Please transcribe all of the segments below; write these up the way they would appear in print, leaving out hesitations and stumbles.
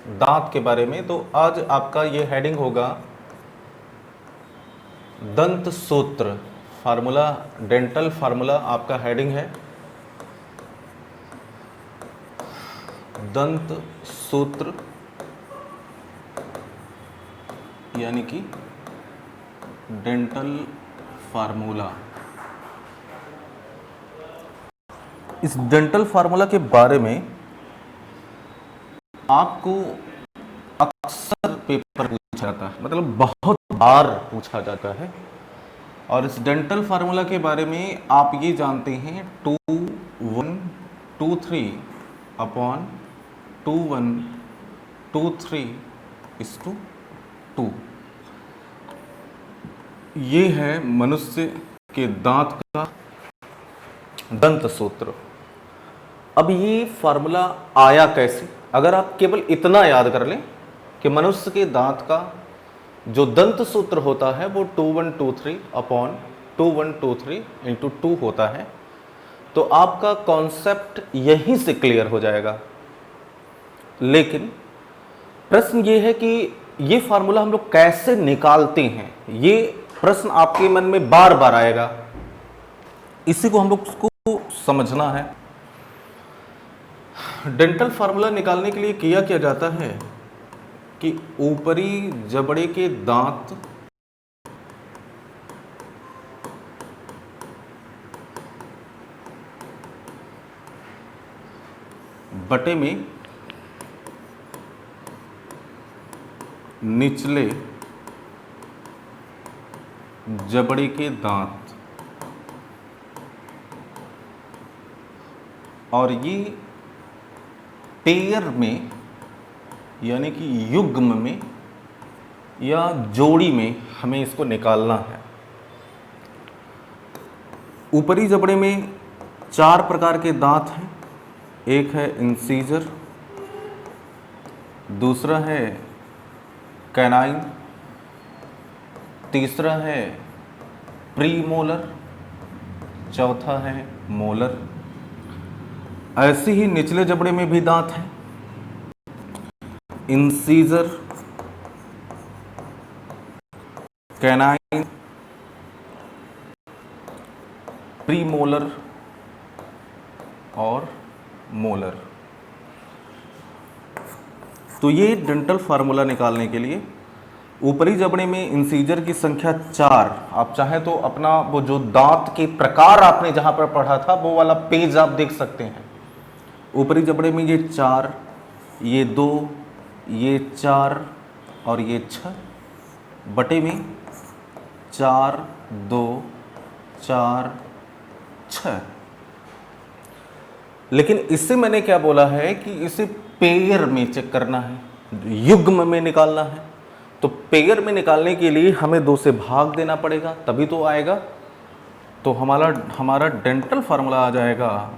दांत के बारे में। तो आज आपका ये हेडिंग होगा दंत सूत्र फार्मूला, डेंटल फार्मूला आपका हेडिंग है दंत सूत्र, यानी कि डेंटल फार्मूला। इस डेंटल फार्मूला के बारे में आपको अक्सर पेपर पूछा जाता है, मतलब बहुत बार पूछा जाता है। और इस डेंटल फार्मूला के बारे में आप ये जानते हैं 2123 अपॉन 2123:2। ये है मनुष्य के दांत का दंत सूत्र। अब ये फार्मूला आया कैसे? अगर आप केवल इतना याद कर लें कि मनुष्य के दांत का जो दंत सूत्र होता है वो 2123 अपॉन 2123 इंटू 2 होता है, तो आपका कॉन्सेप्ट यहीं से क्लियर हो जाएगा। लेकिन प्रश्न ये है कि ये फार्मूला हम लोग कैसे निकालते हैं, ये प्रश्न आपके मन में बार बार आएगा। इसी को हम लोग को समझना है। डेंटल फार्मूला निकालने के लिए किया क्या जाता है कि ऊपरी जबड़े के दांत बटे में निचले जबड़े के दांत, और ये पेयर में यानी कि युग्म में या जोड़ी में हमें इसको निकालना है। ऊपरी जबड़े में 4 प्रकार के दांत हैं। एक है इंसीजर, दूसरा है कैनाइन, तीसरा है प्रीमोलर, चौथा है मोलर। ऐसे ही निचले जबड़े में भी दांत हैं, इंसीजर, कैनाइन, प्रीमोलर और मोलर। तो ये डेंटल फार्मूला निकालने के लिए ऊपरी जबड़े में इंसीजर की संख्या 4, आप चाहें तो अपना वो जो दांत के प्रकार आपने जहां पर पढ़ा था वो वाला पेज आप देख सकते हैं। ऊपरी जबड़े में ये 4, ये 2, ये 4 और ये 6, बटे में 4, 2, 4, 6। लेकिन इससे मैंने क्या बोला है कि इसे पेयर में चेक करना है, युग्म में निकालना है। तो पेयर में निकालने के लिए हमें 2 से भाग देना पड़ेगा, तभी तो आएगा। तो हमारा डेंटल फार्मूला आ जाएगा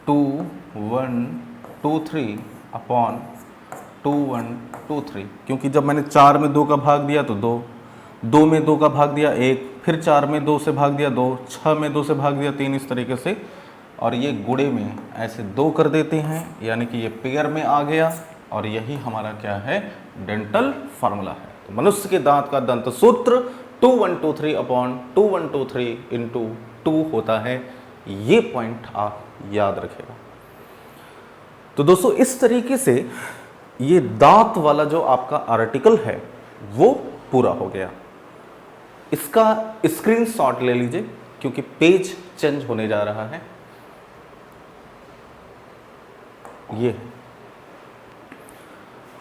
2123 अपॉन 2123, क्योंकि जब मैंने 4 में 2 का भाग दिया तो 2, 2 में 2 का भाग दिया 1, फिर 4 में 2 से भाग दिया 2, 6 में 2 से भाग दिया 3, इस तरीके से। और ये गुणे में ऐसे 2 कर देते हैं, यानी कि ये पेयर में आ गया। और यही हमारा क्या है, डेंटल फार्मूला है। तो मनुष्य के दांत का दंत सूत्र 2123 अपॉन 2123 इंटू 2 होता है। ये पॉइंट आप याद रखेगा। तो दोस्तों इस तरीके से ये दांत वाला जो आपका आर्टिकल है वो पूरा हो गया। इसका स्क्रीनशॉट ले लीजिए क्योंकि पेज चेंज होने जा रहा है। ये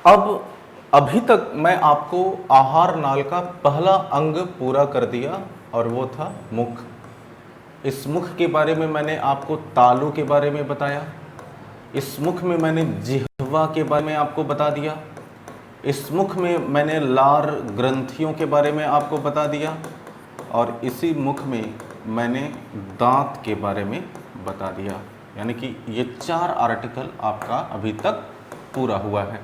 अब अभी तक मैं आपको आहार नाल का पहला अंग पूरा कर दिया और वो था मुख। इस मुख के बारे में मैंने आपको तालु के बारे में बताया। इस मुख में मैंने जिह्वा के बारे में आपको बता दिया। इस मुख में मैंने लार ग्रंथियों के बारे में आपको बता दिया। और इसी मुख में मैंने दांत के बारे में बता दिया। यानी कि ये 4 आर्टिकल आपका अभी तक पूरा हुआ है।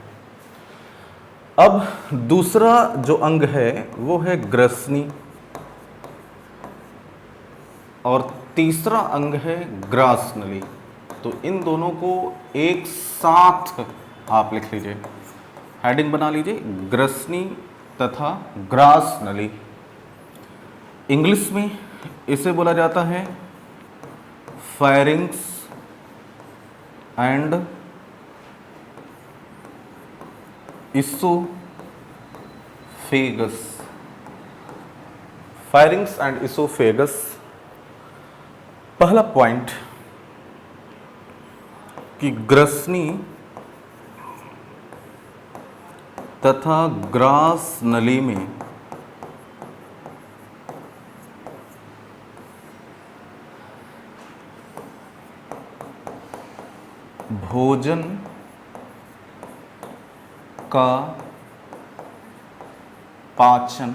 अब दूसरा जो अंग है वो है ग्रसनी, और तीसरा अंग है ग्रास नली। तो इन दोनों को एक साथ आप लिख लीजिए, हेडिंग बना लीजिए, ग्रसनी तथा ग्रास नली। इंग्लिश में इसे बोला जाता है firings and oesophagus. Firings and oesophagus. पहला पॉइंट कि ग्रसनी तथा ग्रास नली में भोजन का पाचन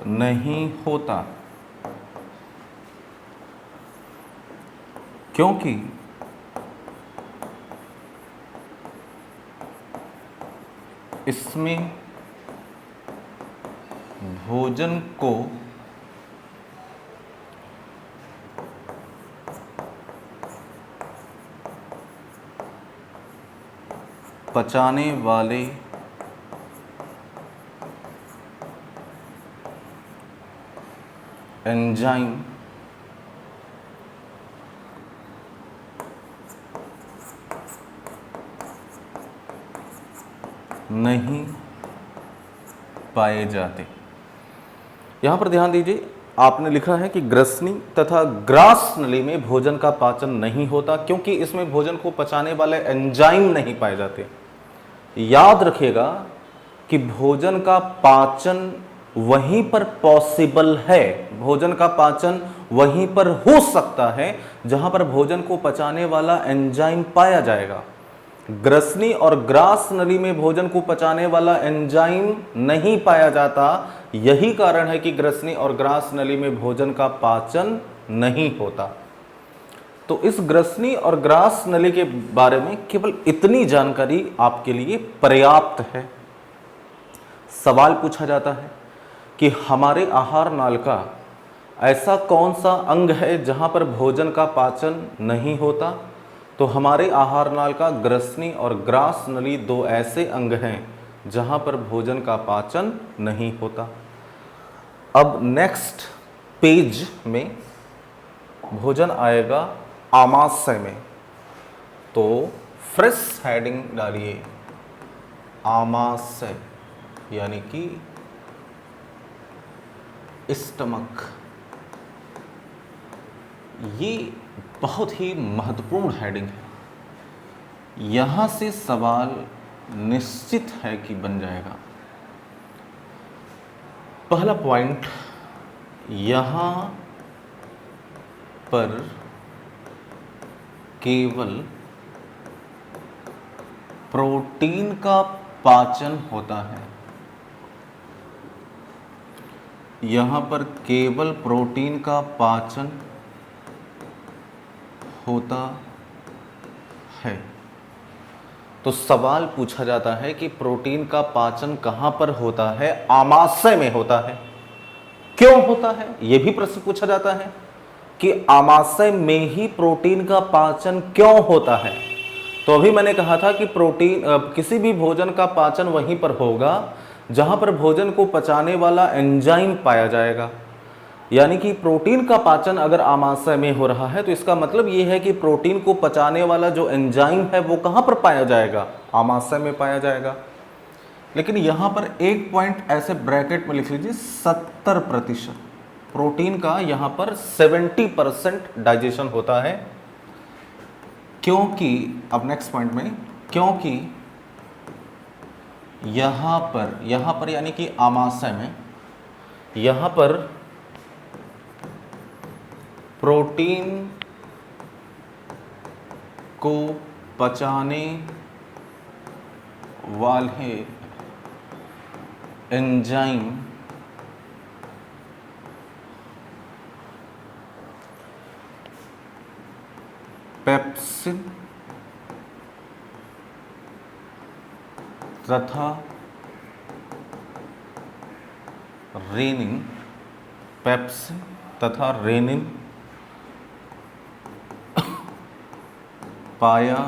नहीं होता, क्योंकि इसमें भोजन को पचाने वाले एंजाइम नहीं पाए जाते। यहां पर ध्यान दीजिए, आपने लिखा है कि ग्रसनी तथा ग्रास नली में भोजन का पाचन नहीं होता, क्योंकि इसमें भोजन को पचाने वाले एंजाइम नहीं पाए जाते। याद रखिएगा कि भोजन का पाचन वहीं पर पॉसिबल है, भोजन का पाचन वहीं पर हो सकता है जहां पर भोजन को पचाने वाला एंजाइम पाया जाएगा। ग्रसनी और ग्रास नली में भोजन को पचाने वाला एंजाइम नहीं पाया जाता। यही कारण है कि ग्रसनी और ग्रास नली में भोजन का पाचन नहीं होता। तो इस ग्रसनी और ग्रास नली के बारे में केवल इतनी जानकारी आपके लिए पर्याप्त है। सवाल पूछा जाता है कि हमारे आहार नाल का ऐसा कौन सा अंग है जहां पर भोजन का पाचन नहीं होता? तो हमारे आहार नाल का ग्रसनी और ग्रास नली दो ऐसे अंग हैं जहां पर भोजन का पाचन नहीं होता। अब नेक्स्ट पेज में भोजन आएगा आमाशय में, तो फ्रेश हेडिंग डालिए, आमाशय यानी कि स्टमक। ये बहुत ही महत्वपूर्ण हेडिंग है, यहां से सवाल निश्चित है कि बन जाएगा। पहला पॉइंट, यहां पर केवल प्रोटीन का पाचन होता है। यहां पर केवल प्रोटीन का पाचन होता है। तो सवाल पूछा जाता है कि प्रोटीन का पाचन कहां पर होता है? आमाशय में होता है। क्यों होता है? यह भी प्रश्न पूछा जाता है कि आमाशय में ही प्रोटीन का पाचन क्यों होता है। तो अभी मैंने कहा था कि प्रोटीन किसी भी भोजन का पाचन वहीं पर होगा जहां पर भोजन को पचाने वाला एंजाइम पाया जाएगा। यानी कि प्रोटीन का पाचन अगर आमाशय में हो रहा है तो इसका मतलब यह है कि प्रोटीन को पचाने वाला जो एंजाइम है वो कहां पर पाया जाएगा? आमाशय में पाया जाएगा। लेकिन यहां पर एक पॉइंट ऐसे ब्रैकेट में लिख लीजिए, 70%। प्रोटीन का यहां पर 70% डाइजेशन होता है, क्योंकि अब नेक्स्ट पॉइंट में, क्योंकि यहां पर यानी कि आमाशय में यहां पर प्रोटीन को पचाने वाले एंजाइम पेप्सिन तथा रेनिन, पेप्सिन तथा रेनिन पाया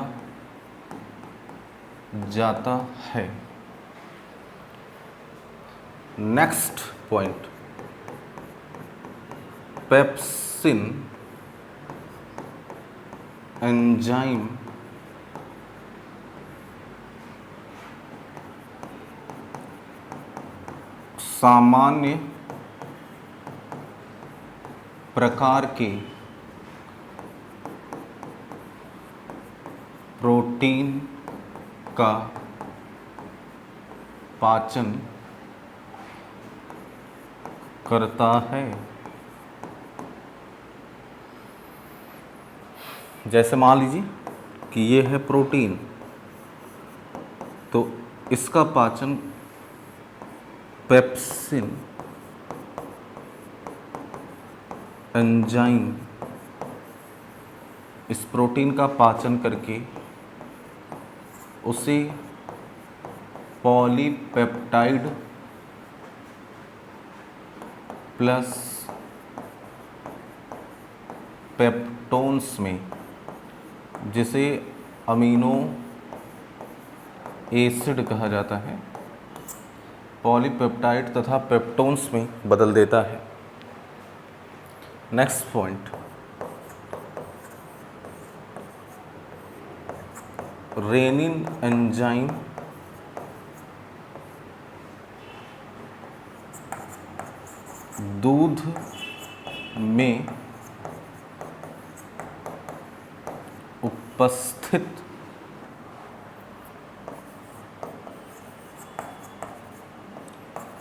जाता है। नेक्स्ट पॉइंट, पेप्सिन एंजाइम सामान्य प्रकार के प्रोटीन का पाचन करता है। जैसे मान लीजिए कि ये है प्रोटीन, तो इसका पाचन पेप्सिन एंजाइम इस प्रोटीन का पाचन करके उसे पॉलीपेप्टाइड प्लस पेप्टोन्स में, जिसे अमीनो एसिड कहा जाता है, पॉलीपेप्टाइड तथा पेप्टोन्स में बदल देता है। नेक्स्ट पॉइंट, रेनिन एंजाइम दूध में उपस्थित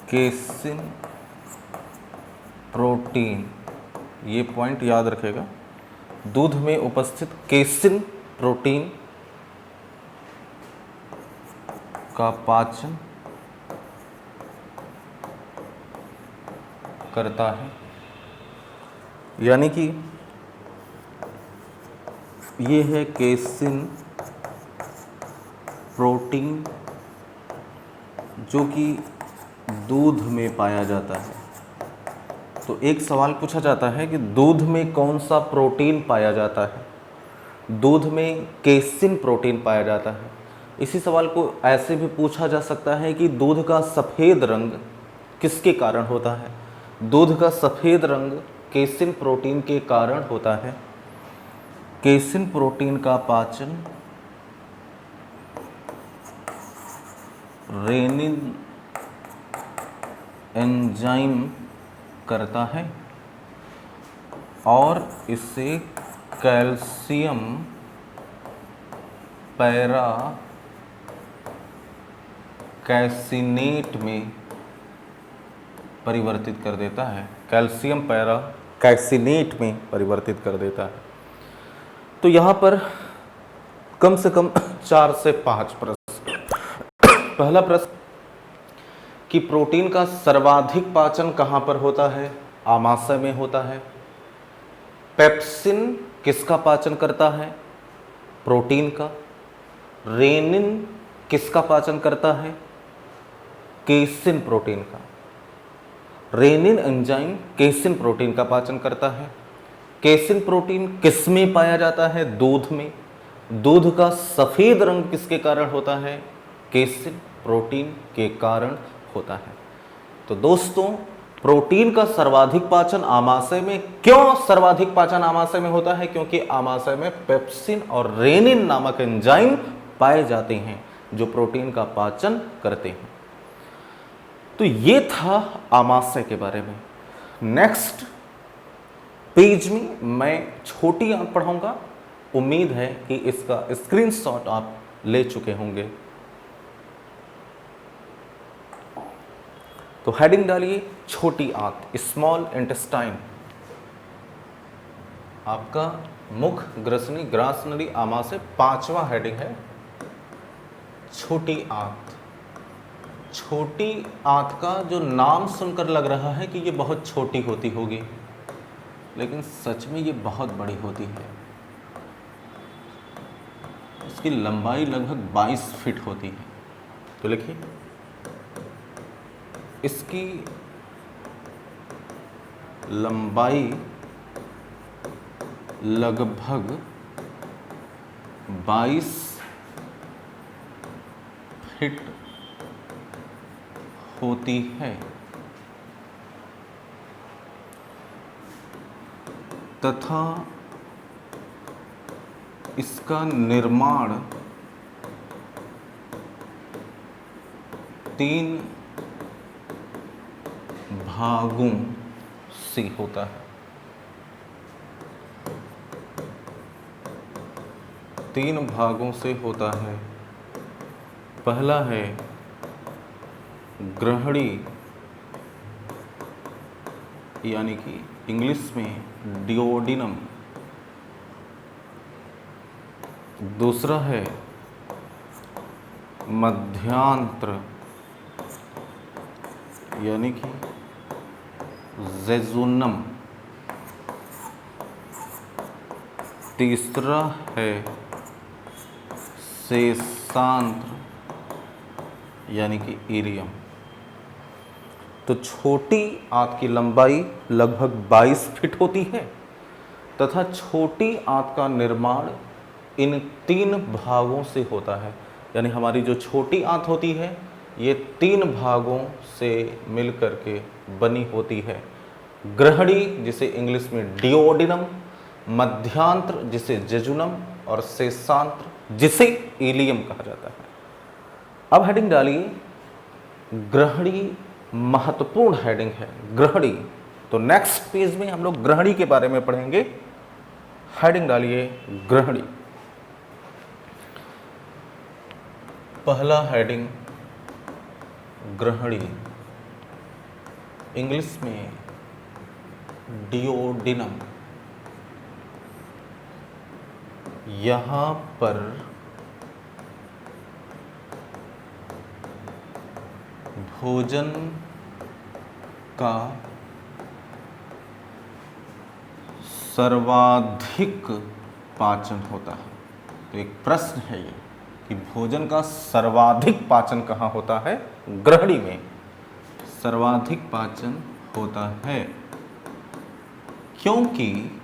केसिन प्रोटीन, ये पॉइंट याद रखेगा, दूध में उपस्थित केसिन प्रोटीन का पाचन करता है। यानी कि ये है केसिन प्रोटीन जो कि दूध में पाया जाता है। तो एक सवाल पूछा जाता है कि दूध में कौन सा प्रोटीन पाया जाता है? दूध में केसिन प्रोटीन पाया जाता है। इसी सवाल को ऐसे भी पूछा जा सकता है कि दूध का सफ़ेद रंग किसके कारण होता है? दूध का सफ़ेद रंग केसिन प्रोटीन के कारण होता है। केसिन प्रोटीन का पाचन रेनिन एंजाइम करता है और इसे कैल्शियम पैरा कैसिनेट में परिवर्तित कर देता है। कैल्शियम पैरा कैसिनेट में परिवर्तित कर देता है। तो यहाँ पर कम से कम 4 से 5 प्रश्न। पहला प्रश्न कि प्रोटीन का सर्वाधिक पाचन कहाँ पर होता है? आमाशय में होता है। पेप्सिन किसका पाचन करता है? प्रोटीन का। रेनिन किसका पाचन करता है? केसिन प्रोटीन का। रेनिन एंजाइम केसिन प्रोटीन का पाचन करता है। केसिन प्रोटीन किस में पाया जाता है? दूध में। दूध का सफ़ेद रंग किसके कारण होता है? केसिन प्रोटीन के कारण होता है। तो दोस्तों, प्रोटीन का सर्वाधिक पाचन आमाशय में। क्यों सर्वाधिक पाचन आमाशय में होता है? क्योंकि आमाशय में पेप्सिन और रेनिन नामक एंजाइम पाए जाते हैं जो प्रोटीन का पाचन करते हैं। तो ये था आमाशय के बारे में। नेक्स्ट पेज में मैं छोटी आंत पढ़ाऊंगा। उम्मीद है कि इसका स्क्रीनशॉट आप ले चुके होंगे। तो हेडिंग डालिए छोटी आंत, स्मॉल इंटेस्टाइन। आपका मुख, ग्रसनी, ग्रासनली, आमाशय 5वां हेडिंग है छोटी आंत। छोटी आंत का जो नाम सुनकर लग रहा है कि ये बहुत छोटी होती होगी, लेकिन सच में ये बहुत बड़ी होती है। इसकी लंबाई लगभग 22 फीट होती है। तो लिखिए, इसकी लंबाई लगभग 22 फीट होती है तथा इसका निर्माण 3 भागों से होता है। 3 भागों से होता है। पहला है ग्रहणी, यानी कि इंग्लिश में डिओडिनम। दूसरा है मध्यांत्र, यानी कि जेजुनम। तीसरा है शेषांत्र, यानी कि इरियम। तो छोटी आंत की लंबाई लगभग 22 फीट होती है तथा छोटी आंत का निर्माण इन 3 भागों से होता है। यानी हमारी जो छोटी आंत होती है ये 3 भागों से मिलकर के बनी होती है। ग्रहणी, जिसे इंग्लिश में डिओडिनम, मध्यांत्र जिसे जेजुनम, और शेषांत्र जिसे इलियम कहा जाता है। अब हेडिंग डालिए, ग्रहणी महत्वपूर्ण हेडिंग है। ग्रहणी, तो नेक्स्ट पेज में हम लोग ग्रहणी के बारे में पढ़ेंगे। हेडिंग डालिए ग्रहणी। पहला हेडिंग ग्रहणी, इंग्लिश में डिओडिनम। यहां पर भोजन का सर्वाधिक पाचन होता है। तो एक प्रश्न है ये कि भोजन का सर्वाधिक पाचन कहाँ होता है? ग्रहणी में सर्वाधिक पाचन होता है, क्योंकि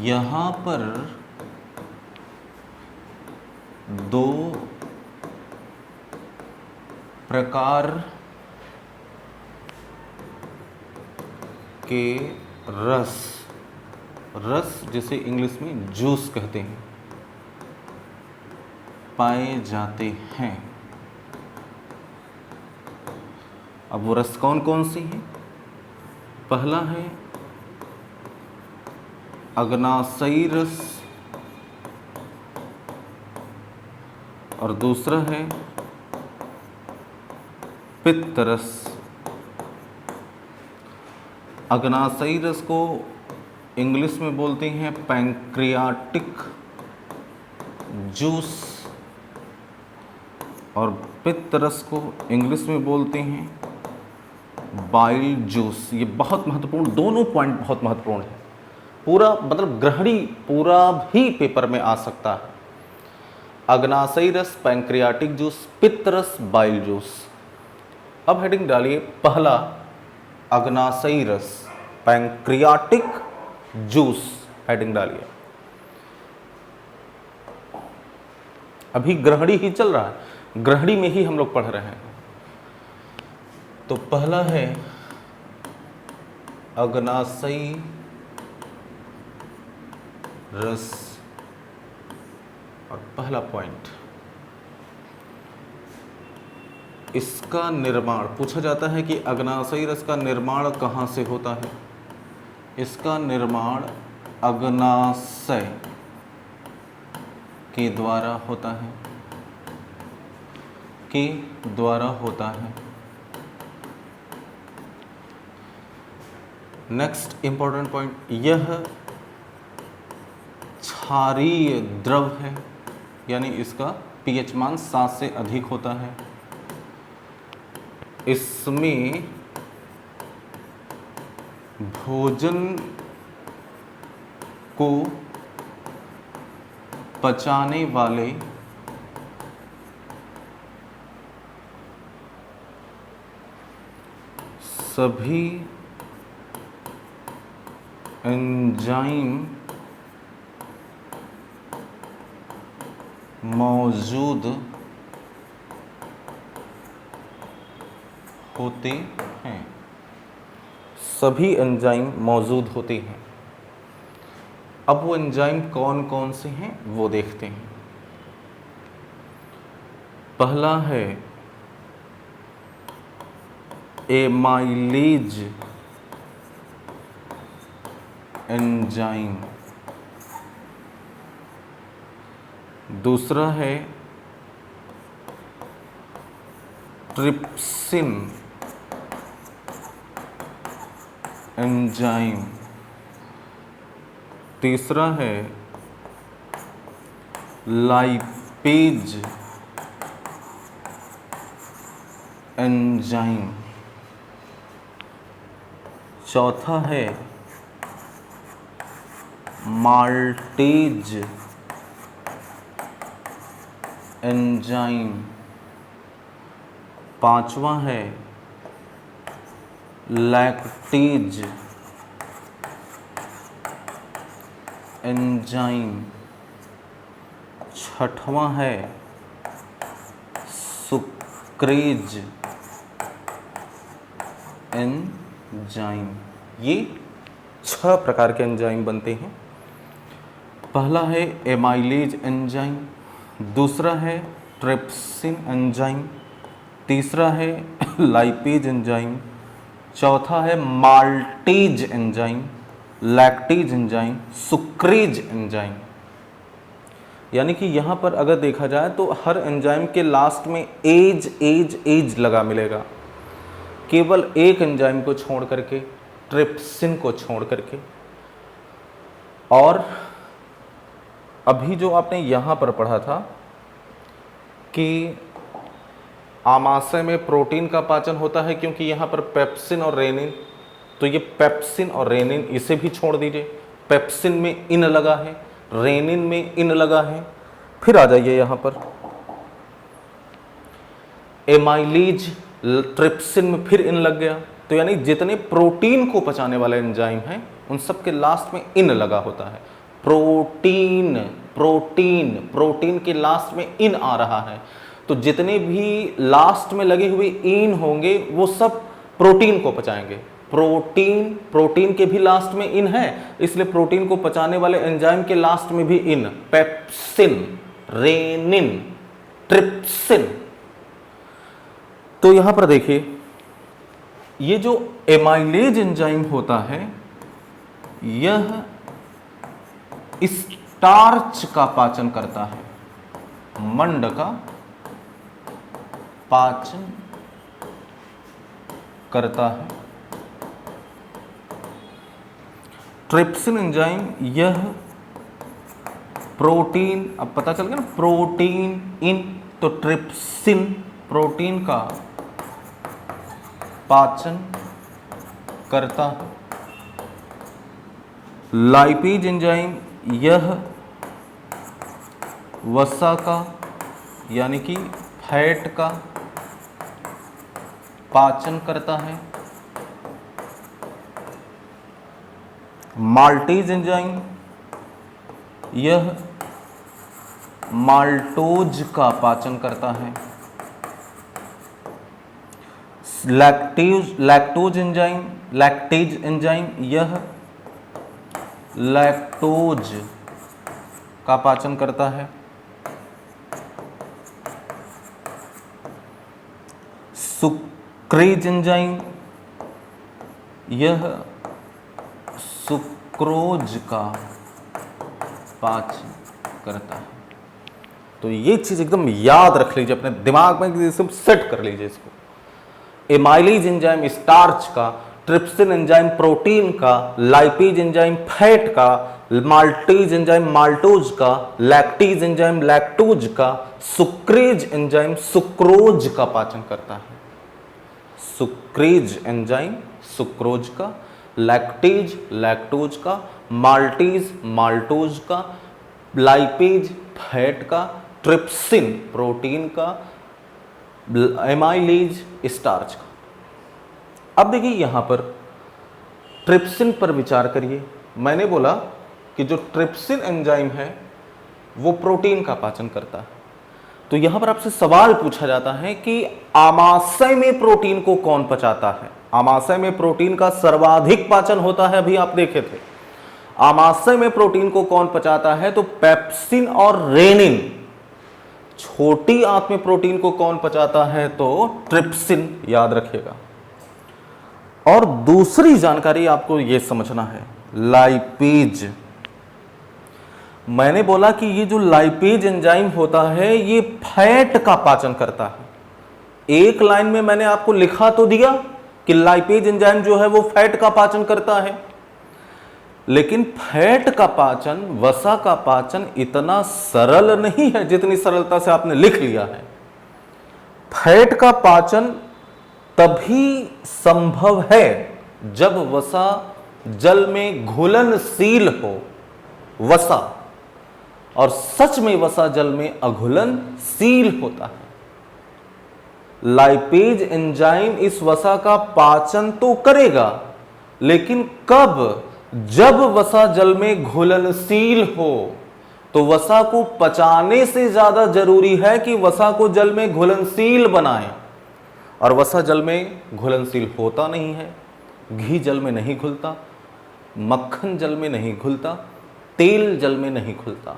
यहाँ पर 2 प्रकार के रस जिसे इंग्लिश में जूस कहते हैं, पाए जाते हैं। अब वो रस कौन कौन सी हैं? पहला है अग्नाशयी रस और दूसरा है पित्त रस। अग्नाशयी रस को इंग्लिश में बोलते हैं पैंक्रियाटिक जूस और पित्त रस को इंग्लिश में बोलते हैं बाइल जूस। ये बहुत महत्वपूर्ण, दोनों पॉइंट बहुत महत्वपूर्ण है। पूरा मतलब ग्रहणी पूरा भी पेपर में आ सकता है। अग्नाशयी रस, पैंक्रियाटिक जूस, पित्त रस, बाइल जूस। अब हेडिंग डालिए, पहला अग्नाशयी रस, पैंक्रियाटिक जूस। हेडिंग डालिए। अभी ग्रहणी ही चल रहा है, ग्रहणी में ही हम लोग पढ़ रहे हैं। तो पहला है अग्नाशयी रस और पहला पॉइंट, इसका निर्माण पूछा जाता है कि अग्नाशयी रस का निर्माण कहाँ से होता है। इसका निर्माण अग्नाशय के द्वारा होता है, नेक्स्ट इंपॉर्टेंट पॉइंट, यह क्षारीय द्रव है, यानी इसका पीएच मान 7 से अधिक होता है। इसमें भोजन को पचाने वाले सभी एंजाइम मौजूद होते हैं, सभी एंजाइम मौजूद होते हैं। अब वो एंजाइम कौन कौन से हैं वो देखते हैं। पहला है एमाइलेज एंजाइम, दूसरा है ट्रिप्सिन एंजाइम, तीसरा है लाइपेज एंजाइम, चौथा है माल्टेज एंजाइम, पांचवा है लैक्टेज एंजाइम, छठवां है सुक्रेज एंजाइम। ये 6 प्रकार के एंजाइम बनते हैं। पहला है एमाइलेज एंजाइम, दूसरा है ट्रिप्सिन एंजाइम, तीसरा है लाइपेज एंजाइम, चौथा है maltase enzyme, lactase enzyme, sucrase enzyme. यानी कि यहाँ पर अगर देखा जाए तो हर एंजाइम के लास्ट में एज एज एज लगा मिलेगा, केवल एक एंजाइम को छोड़ करके, ट्रिप्सिन को छोड़ करके। और अभी जो आपने यहाँ पर पढ़ा था कि आमाशय में प्रोटीन का पाचन होता है क्योंकि यहाँ पर पेप्सिन और रेनिन, तो ये पेप्सिन और रेनिन इसे भी छोड़ दीजिए। पेप्सिन में इन लगा है, रेनिन में इन लगा है। फिर आ जाइए यहाँ पर एमाइलेज ट्रिप्सिन में फिर इन लग गया। तो यानी जितने प्रोटीन को पचाने वाले एंजाइम हैं उन सब के लास्ट में इन लगा होता है। प्रोटीन प्रोटीन प्रोटीन के लास्ट में इन आ रहा है, तो जितने भी लास्ट में लगे हुए इन होंगे वो सब प्रोटीन को पचाएंगे। प्रोटीन प्रोटीन के भी लास्ट में इन है, इसलिए प्रोटीन को पचाने वाले एंजाइम के लास्ट में भी इन। Pepsin, rennin, trypsin. तो यहां पर देखिए ये जो एमाइलेज एंजाइम होता है यह स्टार्च का पाचन करता है, मंड का पाचन करता है। ट्रिप्सिन एंजाइम यह प्रोटीन, अब पता चल गया ना, प्रोटीन इन, तो ट्रिप्सिन प्रोटीन का पाचन करता है। लाइपेज एंजाइम यह वसा का यानी कि फैट का पाचन करता है। माल्टेज एंजाइम यह माल्टोज का पाचन करता है। लैक्टेज एंजाइम यह लैक्टोज का पाचन करता है। सुक्रेज एंजाइम यह सुक्रोज का पाचन करता है। तो ये चीज एकदम याद रख लीजिए, अपने दिमाग में सब सेट कर लीजिए इसको। एमाइलेज एंजाइम स्टार्च का, ट्रिप्सिन एंजाइम प्रोटीन का, लाइपेज एंजाइम फैट का, माल्टेज एंजाइम माल्टोज का, लैक्टेज एंजाइम लैक्टोज का, सुक्रेज एंजाइम सुक्रोज का पाचन करता है। सुक्रेज एंजाइम सुक्रोज का, लैक्टेज लैक्टोज का, माल्टेज माल्टोज का, लाइपेज फैट का, ट्रिप्सिन प्रोटीन का, एमाइलेज स्टार्च का। अब देखिए यहां पर ट्रिप्सिन पर विचार करिए। मैंने बोला कि जो ट्रिप्सिन एंजाइम है वो प्रोटीन का पाचन करता है। तो यहां पर आपसे सवाल पूछा जाता है कि आमाशय में प्रोटीन को कौन पचाता है। आमाशय में प्रोटीन का सर्वाधिक पाचन होता है, अभी आप देखे थे। आमाशय में प्रोटीन को कौन पचाता है, तो पेप्सिन और रेनिन। छोटी आंत में प्रोटीन को कौन पचाता है, तो ट्रिप्सिन, याद रखिएगा। और दूसरी जानकारी आपको यह समझना है, लाइपेज। मैंने बोला कि ये जो लाइपेज एंजाइम होता है ये फैट का पाचन करता है। एक लाइन में मैंने आपको लिखा तो दिया कि लाइपेज एंजाइम जो है वो फैट का पाचन करता है, लेकिन फैट का पाचन, वसा का पाचन इतना सरल नहीं है जितनी सरलता से आपने लिख लिया है। फैट का पाचन तभी संभव है जब वसा जल में घुलनशील हो, वसा, और सच में वसा जल में अघुलनशील होता है। लाइपेज एंजाइम इस वसा का पाचन तो करेगा, लेकिन कब, जब वसा जल में घुलनशील हो। तो वसा को पचाने से ज्यादा जरूरी है कि वसा को जल में घुलनशील बनाएं, और वसा जल में घुलनशील होता नहीं है। घी जल में नहीं घुलता, मक्खन जल में नहीं घुलता, तेल जल में नहीं घुलता।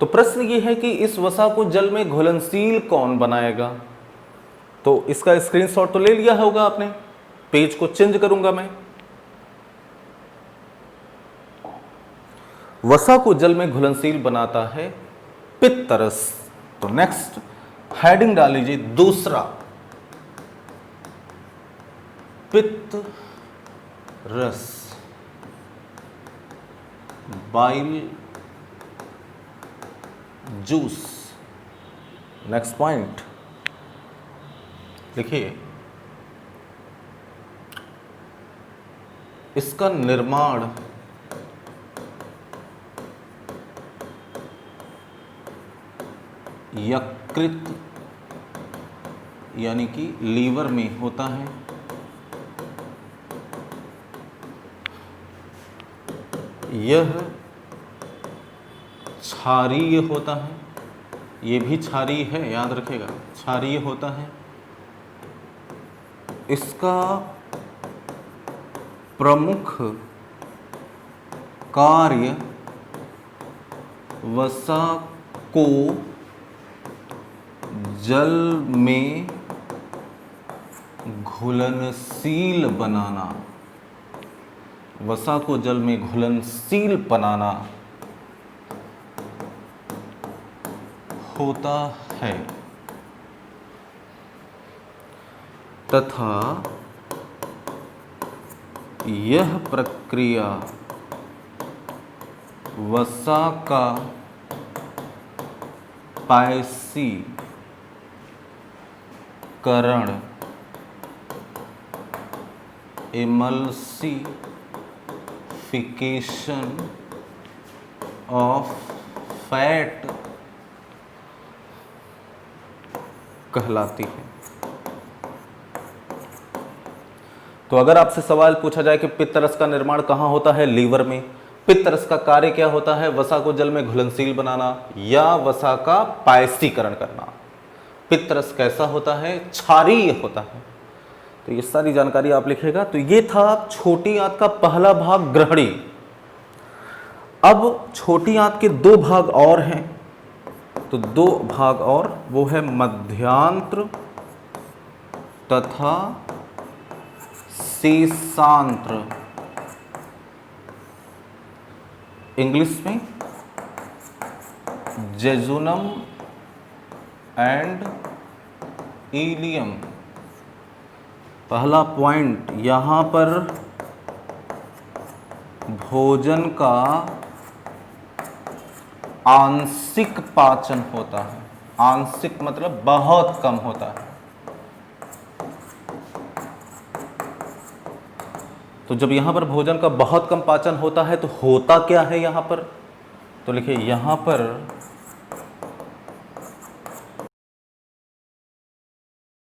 तो प्रश्न ये है कि इस वसा को जल में घुलनशील कौन बनाएगा। तो इसका स्क्रीनशॉट तो ले लिया होगा आपने, पेज को चेंज करूंगा मैं। वसा को जल में घुलनशील बनाता है पित्तरस। तो नेक्स्ट हेडिंग डाल लीजिए, दूसरा, पित्त रस, बाइल जूस। नेक्स्ट पॉइंट देखिए, इसका निर्माण यकृत यानी कि लीवर में होता है। यह क्षारीय होता है, ये भी क्षारीय है, याद रखेगा, क्षारीय होता है। इसका प्रमुख कार्य वसा को जल में घुलनशील बनाना, वसा को जल में घुलनशील बनाना होता है, तथा यह प्रक्रिया वसा का पायसीकरण, इमल्सिफिकेशन ऑफ फैट कहलाती है। तो अगर आपसे सवाल पूछा जाए कि पित्तरस का निर्माण कहां होता है, लीवर में। पित्तरस का कार्य क्या होता है, वसा को जल में घुलनशील बनाना या वसा का पायसीकरण करना। पित्तरस कैसा होता है, क्षारीय होता है। तो ये सारी जानकारी आप लिखेगा। तो ये था छोटी आंत का पहला भाग, ग्रहणी। अब छोटी आंत के दो भाग और हैं, तो दो भाग और, वो है मध्यांत्र तथा शेषांत्र। इंग्लिश में जेजुनम एंड इलियम। पहला पॉइंट, यहां पर भोजन का आंशिक पाचन होता है। आंशिक मतलब बहुत कम होता है। तो जब यहां पर भोजन का बहुत कम पाचन होता है तो होता क्या है यहां पर, तो लिखिए यहां पर